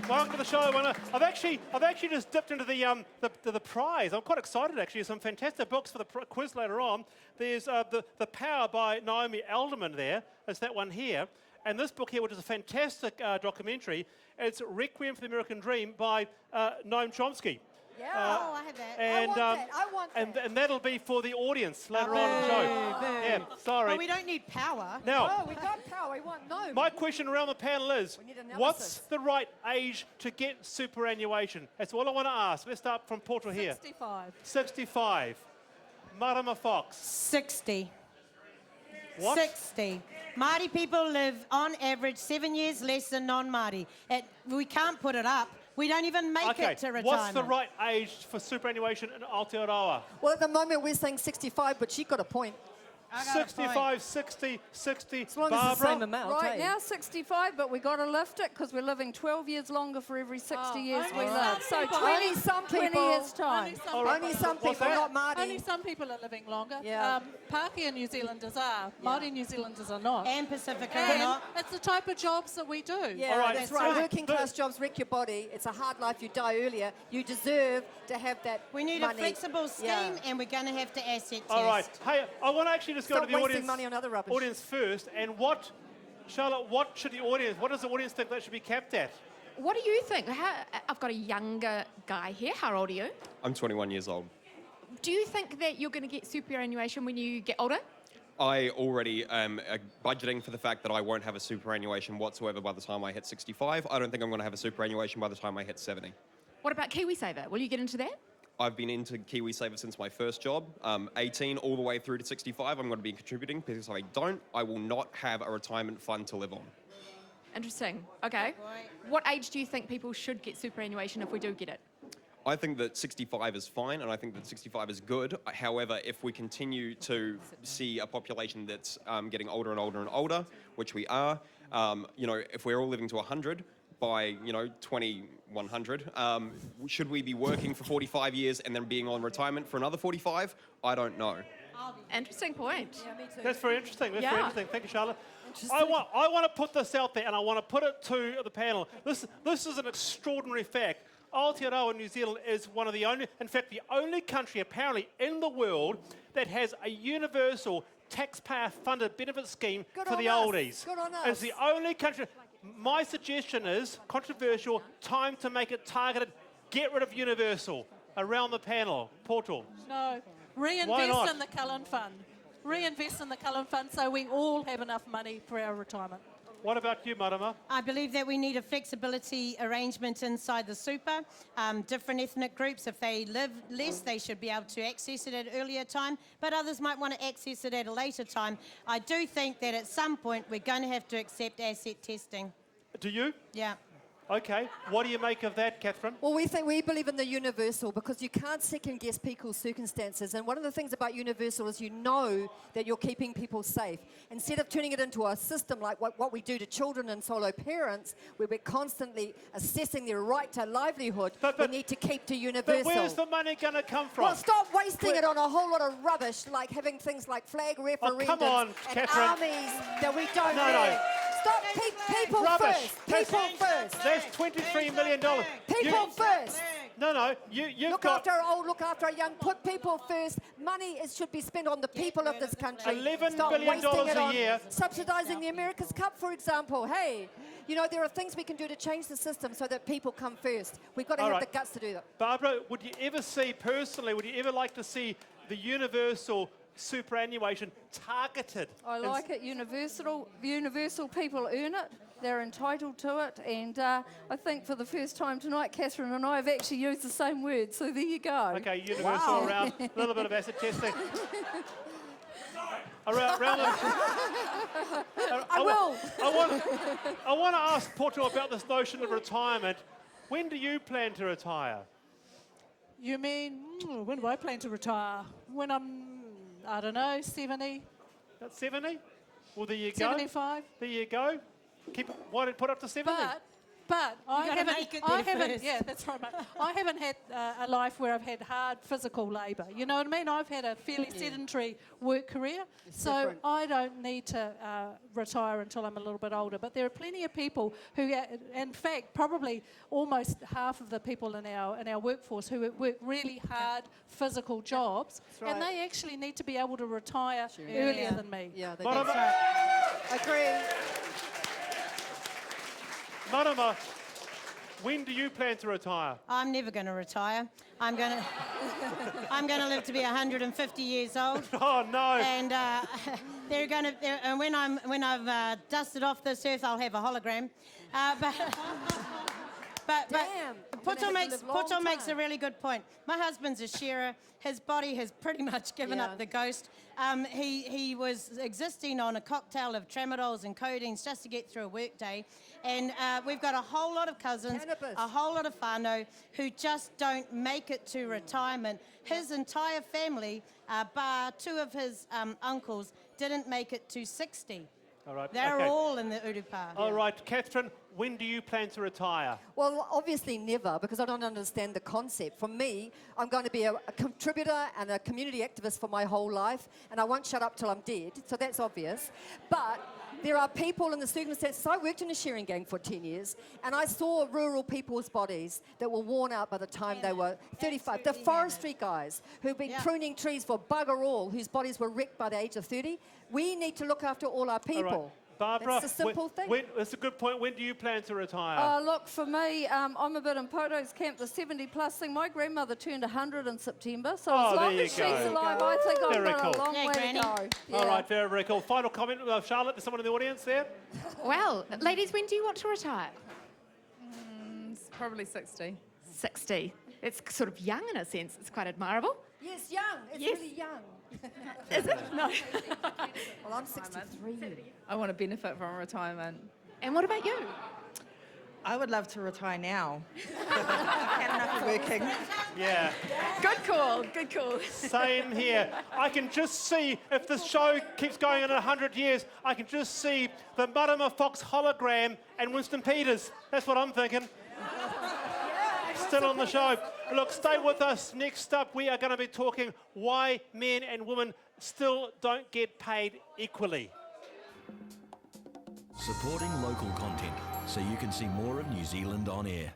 Welcome to the show. I've actually just dipped into the prize. I'm quite excited actually. Some fantastic books for the quiz later on. There's the Power by Naomi Alderman there. It's that one here. And this book here, which is a fantastic documentary, it's Requiem for the American Dream by Noam Chomsky. Yeah, I have that. And, I want that. And that'll be for the audience later on in the show. Yeah, sorry. But we don't need power. Now, we got power. We want no. my question around the panel is, We need analysis. what's the right age to get superannuation? That's all I want to ask. Let's start from Poto here. 65. 65. Marama Fox. 60. What? 60. Māori people live on average 7 years less than non-Māori. We can't put it up. We don't even make it to retirement. What's the right age for superannuation in Aotearoa? Well, at the moment we're saying 65, but she got a point. 65, 60, 60. As long Barbara? as it's the same amount. Right now, 65, but we got to lift it because we're living 12 years longer for every 60 years we live. So 20 years' time. Only some people, not Māori. Only some people are living longer. Yeah. Pākehā New Zealanders are. Māori New Zealanders are not. And Pacifica And not. it's the type of jobs that we do. Yeah, All right. that's right. Working class jobs wreck your body. It's a hard life. You die earlier. You deserve to have that We need money. a flexible scheme, and we're going to have to asset test. All right. Hey, I want to actually just go Stop to the wasting money on other rubbish. audience first. And Charlotte, what does the audience think that should be capped at? What do you think? I've got a younger guy here. How old are you? I'm 21 years old. Do you think that you're going to get superannuation when you get older? I already am budgeting for the fact that I won't have a superannuation whatsoever by the time I hit 65. I don't think I'm going to have a superannuation by the time I hit 70. What about KiwiSaver? Will you get into that? I've been into KiwiSaver since my first job, 18 all the way through to 65. I'm going to be contributing because if I don't, I will not have a retirement fund to live on. Interesting. Okay. What age do you think people should get superannuation if we do get it? I think that 65 is fine, and I think that 65 is good. However, if we continue to see a population that's getting older and older and older, which we are, if we're all living to 100 by, 2100, should we be working for 45 years and then being on retirement for another 45? I don't know. Interesting point. Yeah, me too. That's very interesting. That's Yeah. very interesting. Thank you, Charlotte. I want to put this out there, and I want to put it to the panel. This is an extraordinary fact. Aotearoa, New Zealand, is one of the only, in fact, the only country apparently in the world that has a universal taxpayer-funded benefit scheme Good for on the us. oldies. Good on us. It's the only country. My suggestion is, controversial, time to make it targeted. Get rid of universal. Around the panel. Poto. No. Why not? Reinvest in the Cullen Fund. Reinvest in the Cullen Fund so we all have enough money for our retirement. What about you, Marama? I believe that we need a flexibility arrangement inside the super. Different ethnic groups, if they live less, they should be able to access it at an earlier time, but others might want to access it at a later time. I do think that at some point we're going to have to accept asset testing. Do you? Yeah. Okay. What do you make of that, Catherine? Well, we believe in the universal because you can't second guess people's circumstances. And one of the things about universal is you know that you're keeping people safe. Instead of turning it into a system like what we do to children and solo parents, where we're constantly assessing their right to livelihood, we need to keep to universal. But where's the money going to come from? Well, stop wasting it on a whole lot of rubbish, like having things like flag referendums come on, and Catherine. armies that we don't No. need. Stop, keep people Rubbish. first. People first. That's $23 million. People first. No, you've Look got after our old, look after our young. Put people first. Money should be spent on the people of this country. $11 Stop billion wasting it a on year. subsidising the America's Cup, for example. Hey, there are things we can do to change the system so that people come first. We've got to All have right. the guts to do that. Barbara, would you ever like to see the universal superannuation targeted? I like it. Universal people earn it. They're entitled to it. And I think for the first time tonight, Catherine and I have actually used the same word. So there you go. Okay, universal around, a little bit of asset testing. around I want to ask Poto about this notion of retirement. When do you plan to retire? You mean, when do I plan to retire? When I'm, I don't know, 70? At 70? Well, there you go. 75? There you go. Why don't put up to 70? But I gotta haven't, make it I there haven't, first. yeah, that's right, mate. I haven't had a life where I've had hard physical labour. You know what I mean? I've had a fairly sedentary work career, so different. I don't need to retire until I'm a little bit older. But there are plenty of people who, in fact, probably almost half of the people in our workforce who work really hard physical jobs, right. and they actually need to be able to retire earlier than me. Yeah, they Marama, do. Agree. Marama, when do you plan to retire? I'm never going to retire. I'm going to live to be 150 years old. Oh no! And and when I've dusted off this earth, I'll have a hologram. But Damn. Poto makes a time. really good point. My husband's a shearer. His body has pretty much given up the ghost. He was existing on a cocktail of tramadols and codeines just to get through a work day. And we've got a whole lot of cousins, Cannabis. a whole lot of whānau who just don't make it to retirement. His entire family, bar two of his uncles, didn't make it to 60. All right. They're okay. all in the urupa. All right, Catherine, when do you plan to retire? Well, obviously never, because I don't understand the concept. For me, I'm going to be a contributor and a community activist for my whole life, and I won't shut up till I'm dead, so that's obvious. But there are people in the circumstances. I worked in a shearing gang for 10 years, and I saw rural people's bodies that were worn out by the time they were 35. The forestry guys who've been pruning trees for bugger all, whose bodies were wrecked by the age of 30. We need to look after all our people. All right. Barbara, that's a simple thing. That's a good point. When do you plan to retire? Look, for me, I'm a bit in Poto's camp, the 70-plus thing. My grandmother turned 100 in September, so Oh, as long there you as she's go. alive, I think I've Very got cool. a long Yeah, way Granny. to go. All Yeah. right, very, very cool. Final comment, Charlotte, there's someone in the audience there? Well, ladies, when do you want to retire? It's probably 60. 60. It's sort of young in a sense. It's quite admirable. Yes, young. It's Yes. really young. Is it? No. Well, I'm 63. I want to benefit from retirement. And what about you? I would love to retire now. I've had enough of working. Yeah, Good call. Good call. same here. I can just see, if this show keeps going in 100 years, I can just see the Marama Fox hologram and Winston Peters. That's what I'm thinking. Still on the show. Look, stay with us. Next up, we are going to be talking why men and women still don't get paid equally. Supporting local content so you can see more of New Zealand on air.